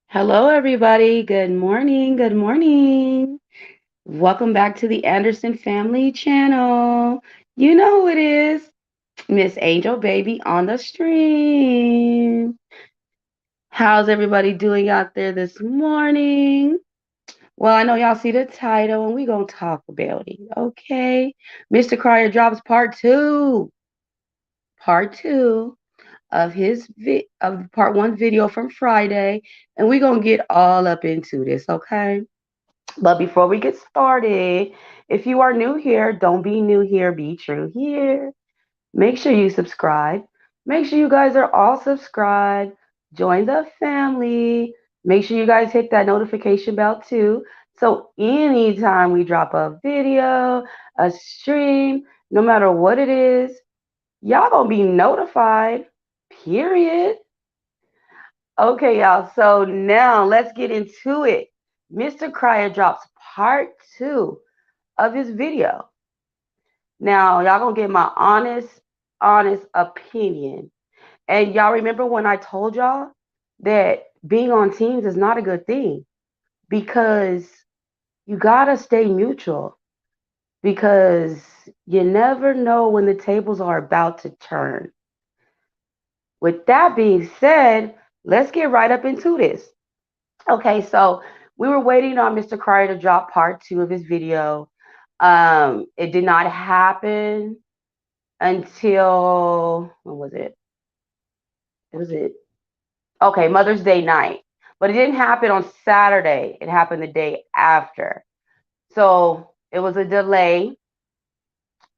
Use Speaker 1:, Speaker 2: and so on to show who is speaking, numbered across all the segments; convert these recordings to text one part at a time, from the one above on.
Speaker 1: Hello, everybody. Good morning. Good morning. Welcome back to the Anderson Family Channel. You know who it is, Miss Angel Baby on the stream. How's everybody doing out there this morning? Well, I know y'all see the title, and we're going to talk about it, okay? Mr. Crier drops part two of of part one video from Friday, and we're going to get all up into this, okay? But before we get started, if you are new here, don't be new here, be true here. Make sure you subscribe. Make sure you guys are all subscribed. Join the family. Make sure you guys hit that notification bell too. So anytime we drop a video, a stream, no matter what it is, y'all gonna be notified. Period. Okay, y'all. So now let's get into it. Mr. Crier drops part two of his video. Now, y'all gonna get my honest opinion. And y'all remember when I told y'all that being on teams is not a good thing because you gotta stay mutual because you never know when the tables are about to turn. With that being said, let's get right up into this. Okay, so we were waiting on Mr. Crier to drop part two of his video. It did not happen until when was it? Was it okay, Mother's Day night. But it didn't happen on Saturday. It happened the day after. So it was a delay.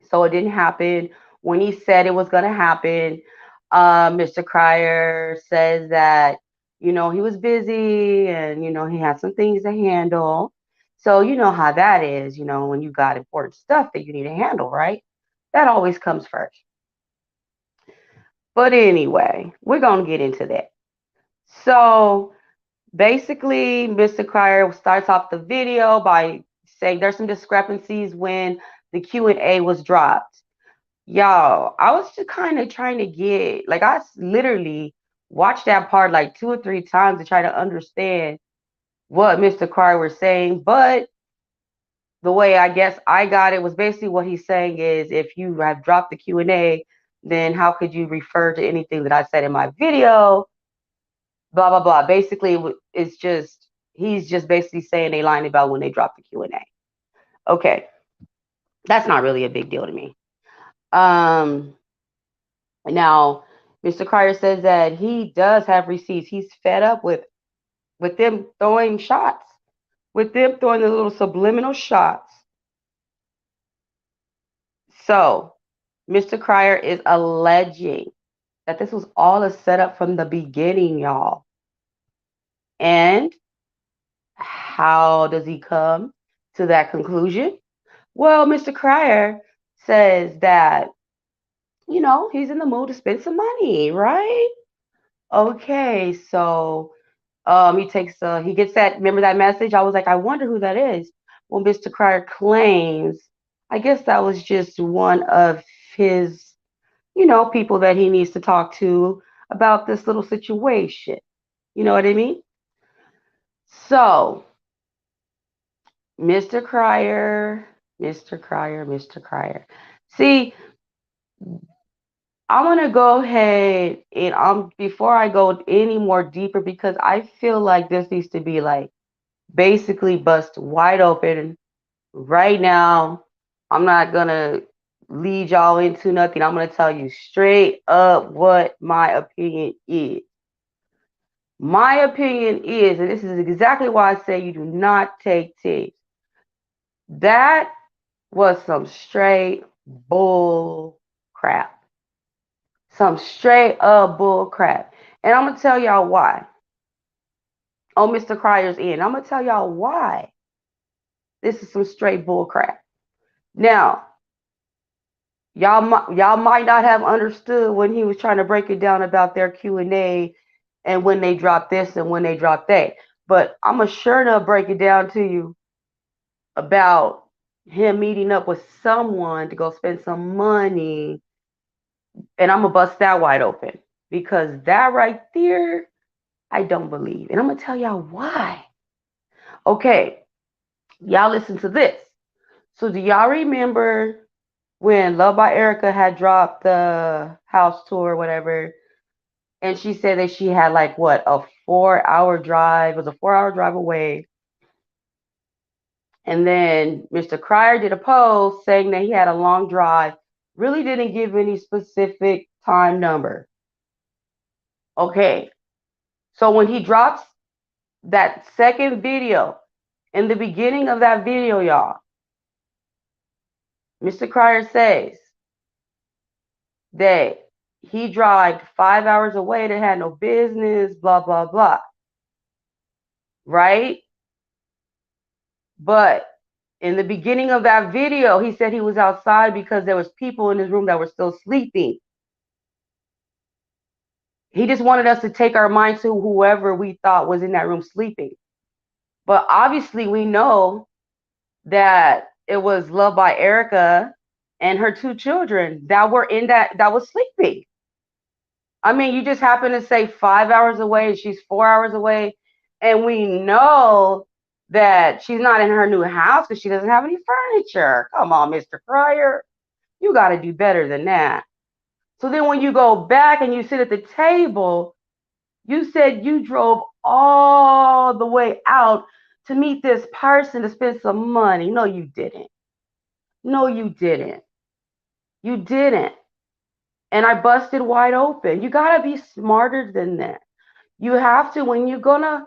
Speaker 1: So it didn't happen when he said it was gonna happen. Mr. Crier says that, he was busy and he had some things to handle. So you know how that is, when you got important stuff that you need to handle, right? That always comes first. But anyway, we're gonna get into that. So basically, Mr. Crier starts off the video by saying there's some discrepancies when the Q&A was dropped. Y'all, I was just kind of trying to get, like, literally watched that part like two or three times to try to understand what Mr. Crier was saying. But the way I guess I got it was basically what he's saying is if you have dropped the Q&A, then how could you refer to anything that I said in my video? Blah blah blah. Basically, it's just he's just basically saying they lying about when they dropped the Q&A. Okay, that's not really a big deal to me. Um, now Mr. Crier says that he does have receipts. He's fed up with them throwing shots, with them throwing the little subliminal shots. So Mr. Crier is alleging that this was all a setup from the beginning, y'all. And how does he come to that conclusion? Well, Mr. Crier says that, he's in the mood to spend some money, right? Okay, so he gets that, remember that message? I was like, I wonder who that is. Well, Mr. Crier claims, I guess that was just one of his, people that he needs to talk to about this little situation. You know what I mean? So, Mr. Crier, Mr. Crier, Mr. Crier. See, I want to go ahead and before I go any more deeper because I feel like this needs to be like basically bust wide open right now. I'm not gonna lead y'all into nothing. I'm gonna tell you straight up what my opinion is. My opinion is, and this is exactly why I say you do not take tips. That was some straight bull crap. Some straight up bull crap. And I'm going to tell y'all why. On Mr. Crier's end. I'm going to tell y'all why this is some straight bull crap. Now, y'all might not have understood when he was trying to break it down about their Q&A and when they dropped this and when they dropped that. But I'm going to sure enough break it down to you about him meeting up with someone to go spend some money. And I'm going to bust that wide open because that right there I don't believe. And I'm going to tell y'all why. Okay, y'all listen to this. So do y'all remember when Love by Erica had dropped the house tour or whatever, and she said that she had like what, a 4 hour drive, it was a 4 hour drive away. And then Mr. Cryer did a post saying that he had a long drive, really didn't give any specific time number. Okay, so when he drops that second video, in the beginning of that video, y'all, Mr. Cryer says that he drove 5 hours away that had no business, blah, blah, blah. Right? But in the beginning of that video, he said he was outside because there was people in his room that were still sleeping. He just wanted us to take our mind to whoever we thought was in that room sleeping. But obviously we know that it was Love by Erica and her 2 children that were in that was sleeping. I mean, you just happen to say 5 hours away and she's 4 hours away. And we know that she's not in her new house because she doesn't have any furniture. Come on, Mr. Cryer. You got to do better than that. So then when you go back and you sit at the table, you said you drove all the way out to meet this person to spend some money. No, you didn't. No, you didn't. You didn't. And I busted wide open. You got to be smarter than that. You have to, when you're going to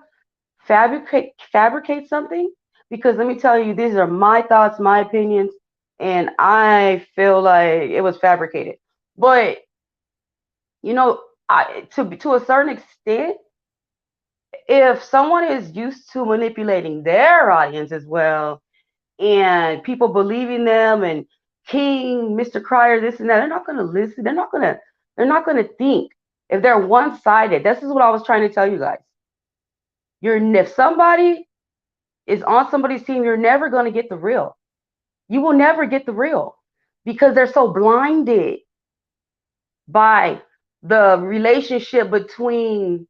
Speaker 1: fabricate something, because let me tell you, these are my thoughts, my opinions, and I feel like it was fabricated. But, you know, to a certain extent, if someone is used to manipulating their audience as well, and people believing them, and King, Mr. Cryer, this and that, they're not going to listen. They're not going to think. If they're one-sided, this is what I was trying to tell you guys. If somebody is on somebody's team, you're never going to get the real. You will never get the real because they're so blinded by the relationship between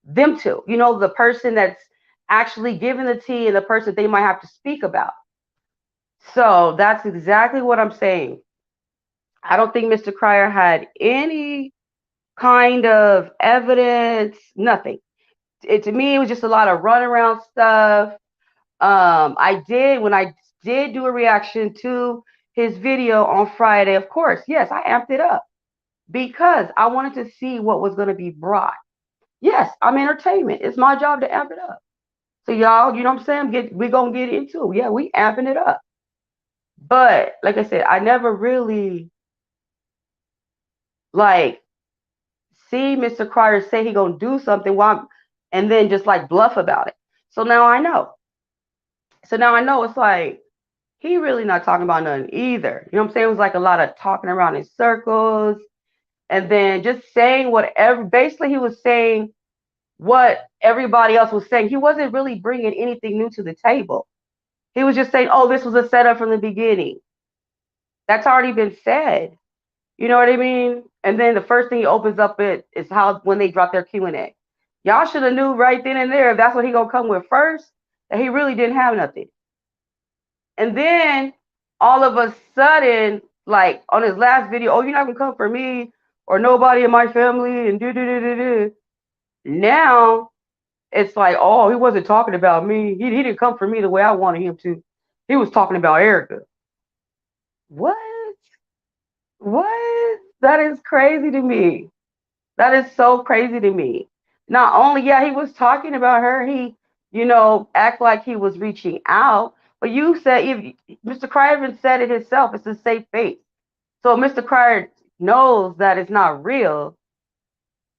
Speaker 1: them two. You know, the person that's actually giving the tea and the person they might have to speak about. So that's exactly what I'm saying. I don't think Mr. Cryer had any kind of evidence, nothing. To me, it was just a lot of runaround stuff. When I did do a reaction to his video on Friday, of course, yes, I amped it up because I wanted to see what was going to be brought. Yes, I'm entertainment. It's my job to amp it up. So y'all, you know what I'm saying? We're going to get into it. Yeah, we amping it up. But like I said, I never really like see Mr. Cryer say he going to do something and then just like bluff about it. So now I know. It's like, he really not talking about nothing either. You know what I'm saying? It was like a lot of talking around in circles and then just saying whatever. Basically, he was saying what everybody else was saying. He wasn't really bringing anything new to the table. He was just saying, oh, this was a setup from the beginning. That's already been said. You know what I mean? And then the first thing he opens up is how when they drop their Q&A. Y'all should have knew right then and there if that's what he gonna come with first, that he really didn't have nothing. And then all of a sudden, like on his last video, oh, you're not gonna come for me or nobody in my family and do. Now it's like, oh, he wasn't talking about me. He didn't come for me the way I wanted him to. He was talking about Erica. What? What? That is crazy to me. That is so crazy to me. Not only, yeah, he was talking about her, he, act like he was reaching out. But you said, if Mr. Cryer even said it himself, it's a safe face. So if Mr. Cryer knows that it's not real,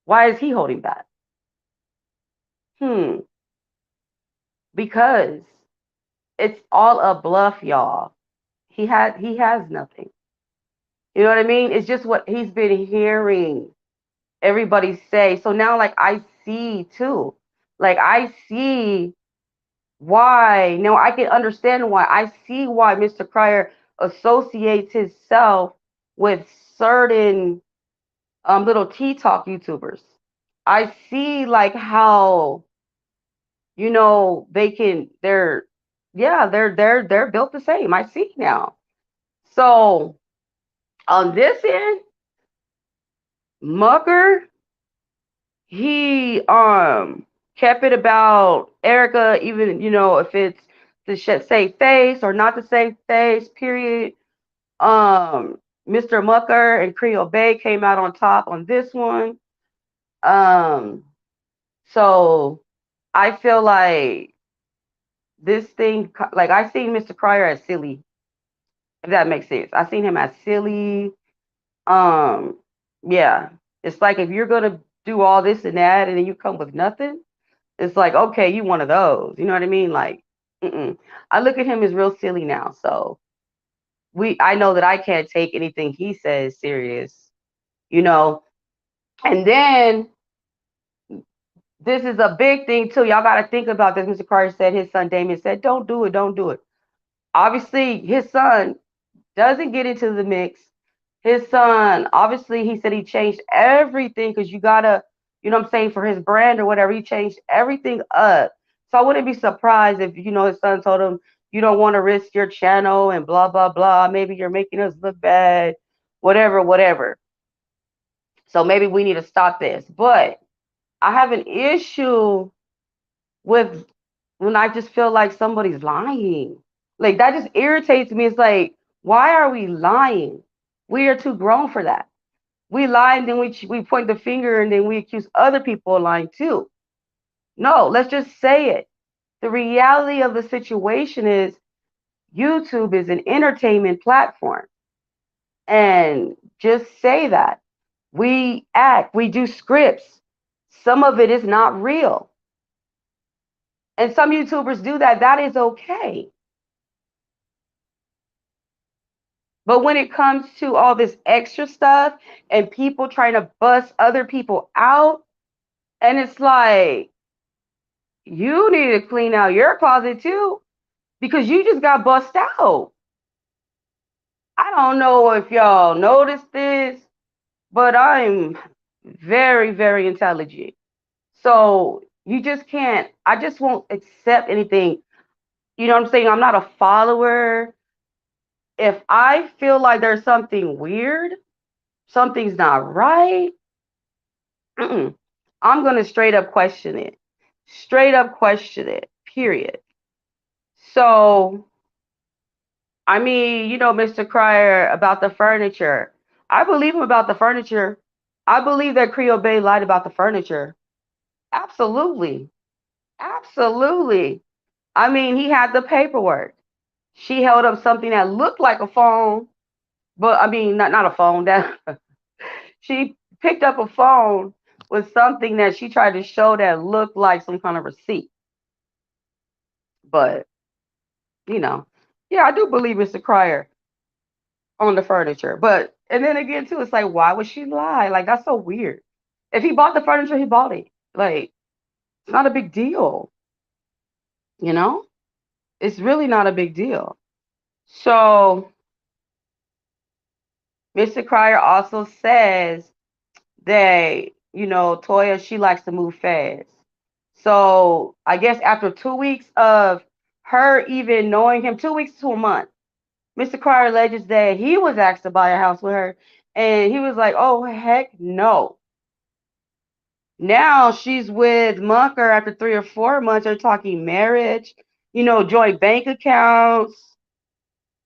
Speaker 1: why is he holding back? Because it's all a bluff, y'all. He has nothing. You know what I mean? It's just what he's been hearing everybody say. So now, like, I see too. Like, I see why. Now I can understand why. I see why Mr. Cryer associates himself with certain little tea talk YouTubers. I see like how, they can, yeah, they're built the same. I see now. So on this end, Mucker, he kept it about Erica, even if it's to save face or not to save face, period. Um, Mr. Mucker and Creole Bay came out on top on this one. Um, so I feel like this thing, like I seen Mr. Cryer as silly, if that makes sense. I seen him as silly. Um, yeah, it's like if you're gonna do all this and that, and then you come with nothing, it's like, okay, you one of those. You know what I mean? Like, I look at him as real silly now. So I know that I can't take anything he says serious. You know, and then this is a big thing too. Y'all got to think about this. Mr. Carter said his son Damien said, "Don't do it, don't do it." Obviously, his son doesn't get into the mix. His son, obviously, he said he changed everything because you gotta, what I'm saying, for his brand or whatever. He changed everything up. So I wouldn't be surprised if his son told him you don't want to risk your channel and blah blah blah. Maybe you're making us look bad, whatever, whatever. So maybe we need to stop this. But I have an issue with when I just feel like somebody's lying. Like that just irritates me. It's like, why are we lying? We are too grown for that. We lie and then we point the finger and then we accuse other people of lying too. No, let's just say it. The reality of the situation is YouTube is an entertainment platform. And just say that. We act, we do scripts. Some of it is not real. And some YouTubers do that. That is okay. But when it comes to all this extra stuff and people trying to bust other people out, and it's like, you need to clean out your closet too because you just got bust out. I don't know if y'all noticed this, but I'm very, very intelligent. So you just can't, I just won't accept anything. You know what I'm saying? I'm not a follower. If I feel like there's something weird, something's not right, I'm going to straight up question it. Straight up question it, period. So, I mean, Mr. Cryer about the furniture. I believe him about the furniture. I believe that Creole Bay lied about the furniture. Absolutely. Absolutely. I mean, he had the paperwork. She held up something that looked like a phone, but I mean, not a phone. That she picked up a phone with something that she tried to show that looked like some kind of receipt. But, you know, yeah, I do believe Mr. Cryer on the furniture. But, and then again, too, it's like, why would she lie? Like, that's so weird. If he bought the furniture, he bought it. Like, it's not a big deal, you know? It's really not a big deal. So, Mr. Cryer also says that, Toya, she likes to move fast. So I guess after 2 weeks of her even knowing him, 2 weeks to a month, Mr. Cryer alleges that he was asked to buy a house with her. And he was like, oh, heck no. Now she's with Mucker after 3 or 4 months. They're talking marriage, joint bank accounts,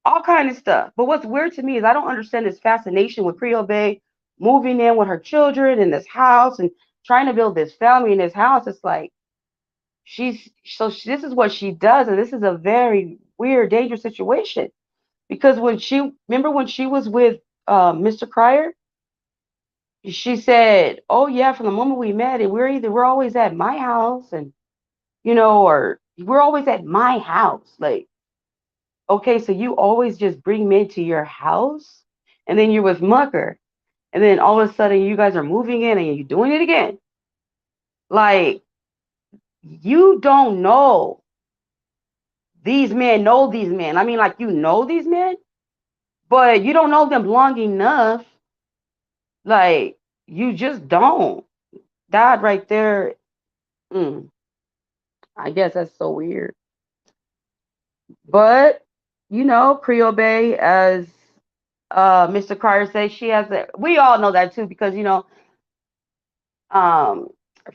Speaker 1: all kind of stuff. But what's weird to me is I don't understand this fascination with Creole Bay moving in with her children in this house and trying to build this family in this house. It's like this is what she does, and this is a very weird, dangerous situation. Because when she was with Mr. Cryer, she said, "Oh yeah, from the moment we met, and we're always at my house, and or we're always at my house, like." Okay, so you always just bring men to your house, and then you're with Mucker, and then all of a sudden you guys are moving in and you're doing it again. Like, you don't know these men, know these men. I mean, like, you know these men, but you don't know them long enough. Like, you just don't. That right there, mm, I guess that's so weird. But Creole Bay, as Mr. Carter says, she has a. We all know that too because um,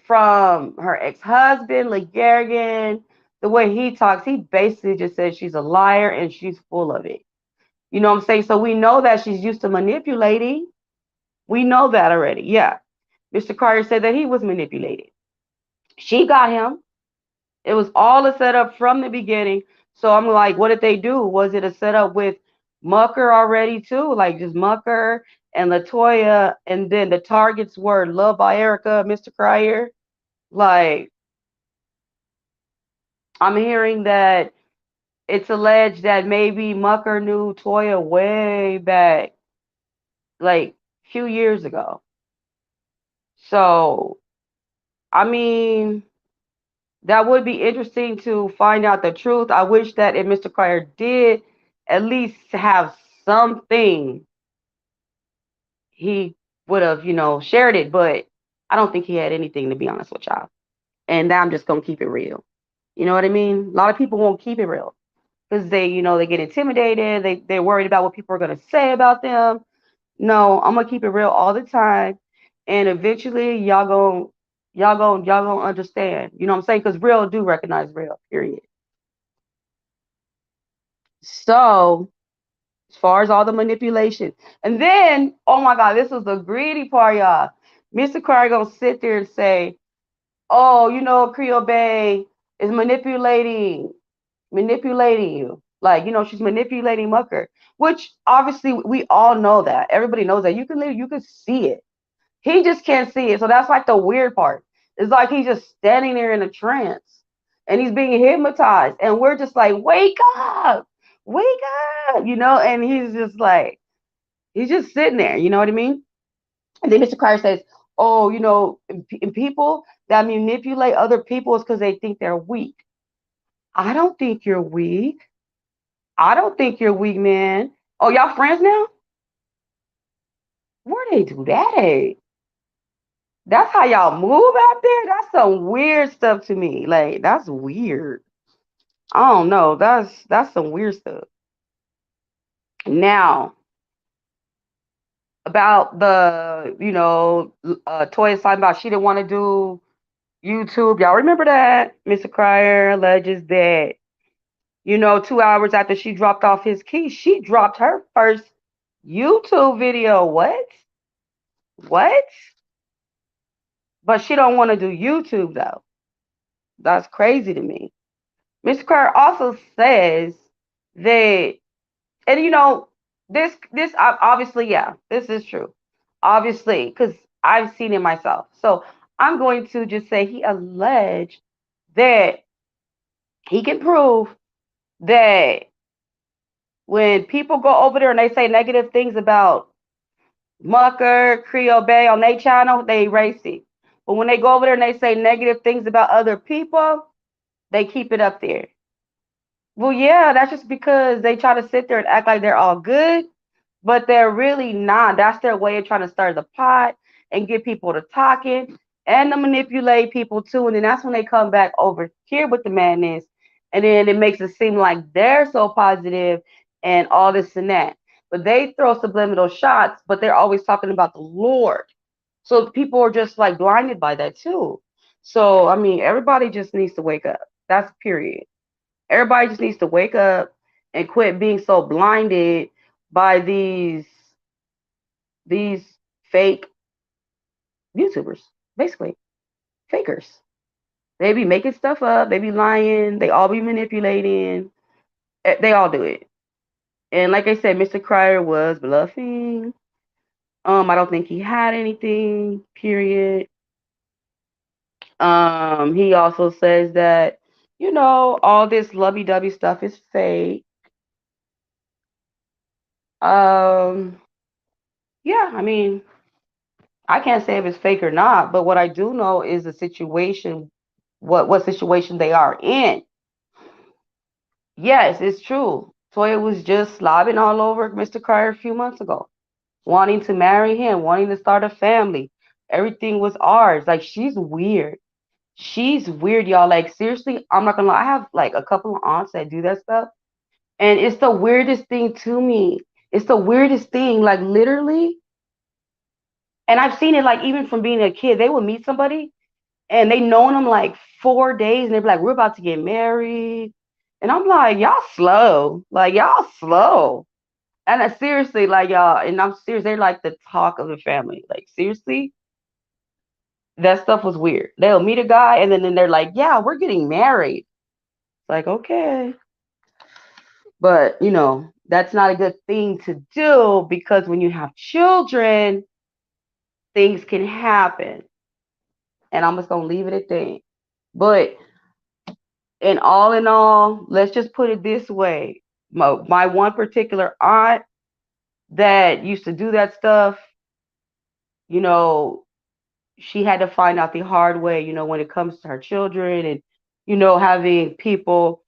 Speaker 1: from her ex-husband, LeGarrigan, the way he talks, he basically just says she's a liar and she's full of it. You know what I'm saying? So we know that she's used to manipulating. We know that already. Yeah. Mr. Carter said that he was manipulated. She got him. It was all a setup from the beginning. So I'm like, what did they do? Was it a setup with Mucker already too? Like just Mucker and Latoya, and then the targets were Love by Erica, Mr. Cryer. Like I'm hearing that it's alleged that maybe Mucker knew Toya way back, like few years ago. So I mean, that would be interesting to find out the truth. I wish that if Mr. Cryer did at least have something, he would have, shared it. But I don't think he had anything, to be honest with y'all. And I'm just gonna keep it real. You know what I mean? A lot of people won't keep it real because they get intimidated. They're worried about what people are gonna say about them. No, I'm gonna keep it real all the time, and eventually y'all gonna understand. You know what I'm saying? Because real do recognize real. Period. So as far as all the manipulation, and then oh my God, this was the greedy part, y'all. Mr. Carr gonna sit there and say, "Oh, Creole Bay is manipulating you. Like, she's manipulating Mucker," which obviously we all know that. Everybody knows that. You can see it. He just can't see it. So that's like the weird part. It's like he's just standing there in a trance and he's being hypnotized. And we're just like, wake up, and he's just sitting there, you know what I mean? And then Mr. Christ says, oh, and people that manipulate other people is because they think they're weak. I don't think you're weak. I don't think you're weak, man. Oh, y'all friends now? Where they do that at? That's how y'all move out there? That's some weird stuff to me. Like, that's weird. I don't know. That's some weird stuff. Now, about the, Toya talking about she didn't want to do YouTube. Y'all remember that? Mr. Cryer alleges that, 2 hours after she dropped off his key, she dropped her first YouTube video. What? What? But she don't want to do YouTube though. That's crazy to me. Mr. Cryer also says that, and this obviously, yeah, this is true, obviously, because I've seen it myself. So I'm going to just say he alleged that he can prove that when people go over there and they say negative things about Mucker, Creole Bay on their channel, they erase it. But when they go over there and they say negative things about other people, they keep it up there. Well, yeah, that's just because they try to sit there and act like they're all good, but they're really not. That's their way of trying to stir the pot and get people to talking and to manipulate people too. And then that's when they come back over here with the madness. And then it makes it seem like they're so positive and all this and that. But they throw subliminal shots, but they're always talking about the Lord. So people are just like blinded by that too. So, I mean, everybody just needs to wake up. That's period. Everybody just needs to wake up and quit being so blinded by these fake YouTubers, basically fakers. They be making stuff up. They be lying. They all be manipulating. They all do it. And like I said, Mr. Cryer was bluffing. I don't think he had anything. Period. He also says that all this lovey-dovey stuff is fake. Um, yeah, I mean, I can't say if it's fake or not, but what I do know is the situation, what situation they are in. Yes, it's true. Toya was just slobbing all over Mr. Cryer a few months ago, wanting to marry him, wanting to start a family. Everything was ours. Like, she's weird. She's weird, y'all. Like, seriously, I'm not gonna lie. I have like a couple of aunts that do that stuff. And it's the weirdest thing to me. It's the weirdest thing. Like, literally. And I've seen it, like, even from being a kid. They would meet somebody and they known them like 4 days and they'd be like, we're about to get married. And I'm like, y'all slow. Like, y'all slow. And seriously, like, y'all, and I'm serious, they're like the talk of the family. Like, seriously, that stuff was weird. They'll meet a guy and then they're like, yeah, we're getting married. It's like, okay. But, that's not a good thing to do because when you have children, things can happen. And I'm just going to leave it at that. But in all, let's just put it this way. My one particular aunt that used to do that stuff, you know, she had to find out the hard way, when it comes to her children and, having people,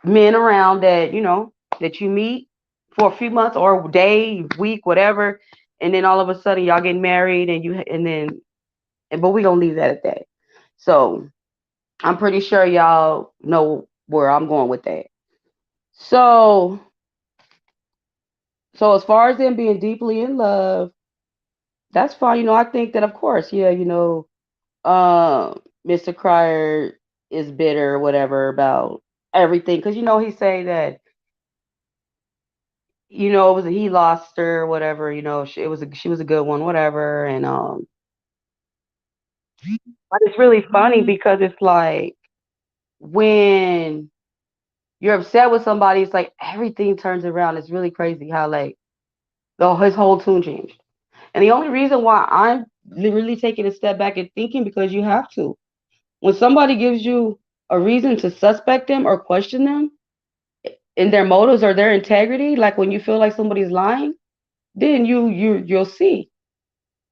Speaker 1: men around that, that you meet for a few months or a day, week, whatever. And then all of a sudden y'all get married but we gonna leave that at that. So I'm pretty sure y'all know where I'm going with that. So, as far as them being deeply in love, that's fine. I think that of course, yeah, Mr. Cryer is bitter or whatever about everything because he say that it was he lost her, whatever. She was a good one, whatever. And but it's really funny because it's like when you're upset with somebody, it's like everything turns around. It's really crazy how like his whole tune changed. And the only reason why I'm really taking a step back and thinking because you have to. When somebody gives you a reason to suspect them or question them in their motives or their integrity, like when you feel like somebody's lying, then you'll see.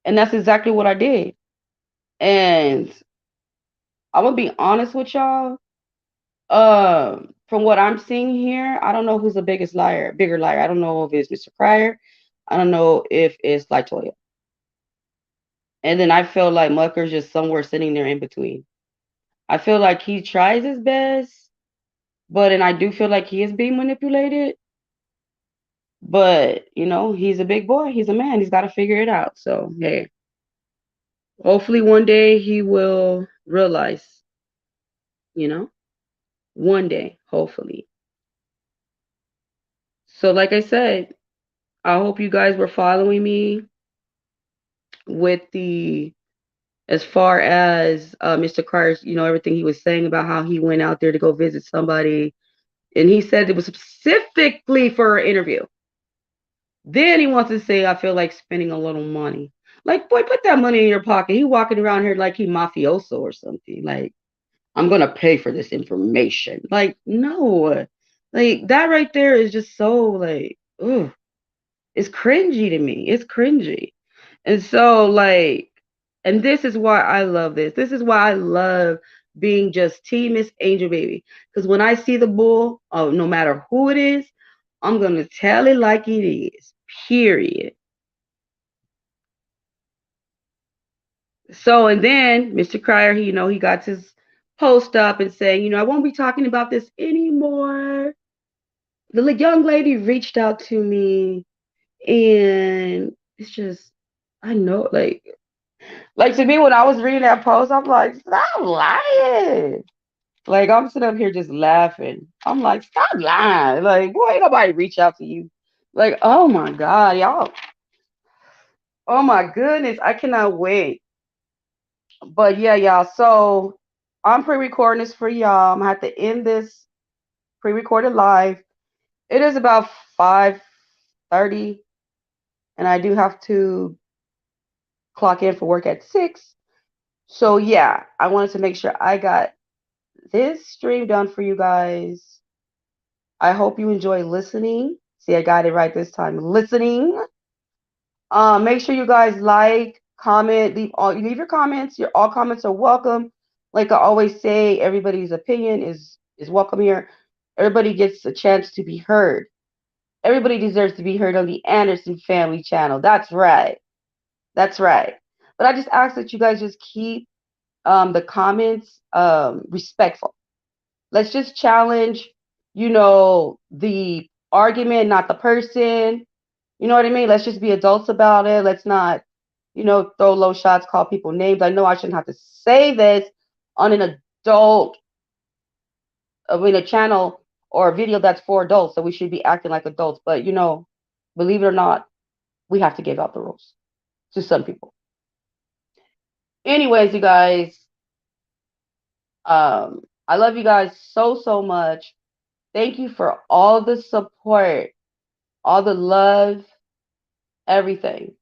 Speaker 1: And that's exactly what I did. And I'm gonna be honest with y'all. From what I'm seeing here, I don't know who's the bigger liar. I don't know if it's Mr. Cryer. I don't know if it's Latoya. And then I feel like Mucker's just somewhere sitting there in between. I feel like he tries his best, and I do feel like he is being manipulated. But, he's a big boy. He's a man. He's got to figure it out. So, hey, hopefully one day he will realize, you know, one day, hopefully. So, like I said, I hope you guys were following me with as far as Mr. Carter's, everything he was saying about how he went out there to go visit somebody. And he said it was specifically for an interview. Then he wants to say, I feel like spending a little money. Like, boy, put that money in your pocket. He walking around here like he mafioso or something. Like, I'm going to pay for this information. Like, no. Like, that right there is just so, like, ugh. It's cringy to me. It's cringy. And so, like, and this is why I love this. This is why I love being just Team Miss Angel Baby. Because when I see the bull, oh, no matter who it is, I'm going to tell it like it is. Period. So, and then Mr. Cryer, he got his post up and saying, I won't be talking about this anymore. The young lady reached out to me, and it's just, I know, like to me, when I was reading that post, I'm like, stop lying. Like, I'm sitting up here just laughing. I'm like, stop lying. Like, boy, ain't nobody reach out to you. Like, oh my God, y'all. Oh my goodness, I cannot wait. But yeah, y'all. So I'm pre-recording this for y'all. I'm gonna have to end this pre-recorded live. It is about 5:30, and I do have to clock in for work at 6. So yeah, I wanted to make sure I got this stream done for you guys. I hope you enjoy listening. See, I got it right this time. Listening. Make sure you guys like, comment, leave your comments. All comments are welcome. Like I always say, everybody's opinion is welcome here. Everybody gets a chance to be heard. Everybody deserves to be heard on the Anderson Family Channel. That's right. That's right. But I just ask that you guys just keep the comments respectful. Let's just challenge, the argument, not the person. You know what I mean? Let's just be adults about it. Let's not, throw low shots, call people names. I know I shouldn't have to say this on an adult, a channel or a video that's for adults, so we should be acting like adults. But, believe it or not, we have to give out the rules to some people. Anyways, you guys, I love you guys so, so much. Thank you for all the support, all the love, everything.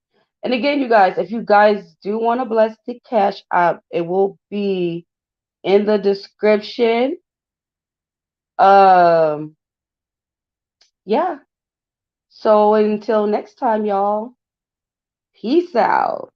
Speaker 1: And again, you guys, if you guys do want to bless the Cash App, it will be in the description. Um, yeah. So until next time, y'all, peace out.